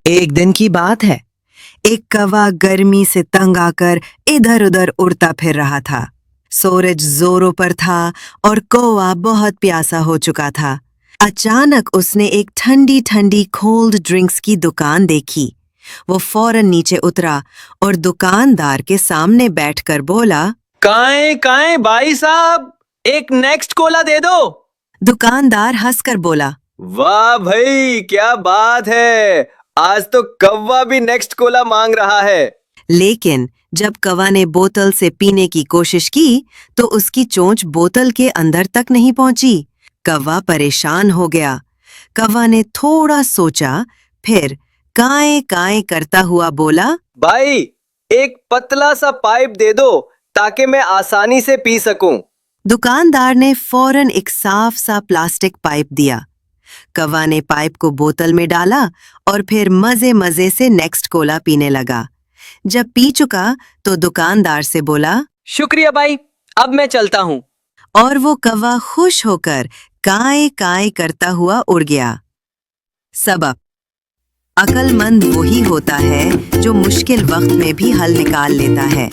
एक दिन की बात है। एक कौवा गर्मी से तंग आकर इधर उधर उड़ता फिर रहा था। सूरज जोरों पर था और कौवा बहुत प्यासा हो चुका था। अचानक उसने एक ठंडी ठंडी कोल्ड ड्रिंक्स की दुकान देखी। वो फौरन नीचे उतरा और दुकानदार के सामने बैठकर बोला, काएं काएं भाई साहब, एक नेक्स्ट कोला दे दो। दुकानदार हंसकर बोला, वाह भाई, क्या बात है, आज तो कौवा भी नेक्स्ट कोला मांग रहा है। लेकिन जब कौवा ने बोतल से पीने की कोशिश की तो उसकी चोंच बोतल के अंदर तक नहीं पहुंची। कौवा परेशान हो गया। कौवा ने थोड़ा सोचा, फिर काएं काएं करता हुआ बोला, भाई, एक पतला सा पाइप दे दो ताकि मैं आसानी से पी सकूं। दुकानदार ने फौरन एक साफ सा प्लास्टिक पाइप दिया। कौवा ने पाइप को बोतल में डाला और फिर मजे मजे से नेक्स्ट कोला पीने लगा। जब पी चुका तो दुकानदार से बोला, शुक्रिया भाई, अब मैं चलता हूँ। और वो कौवा खुश होकर काए काए करता हुआ उड़ गया। सबक: अक्लमंद वही होता है जो मुश्किल वक्त में भी हल निकाल लेता है।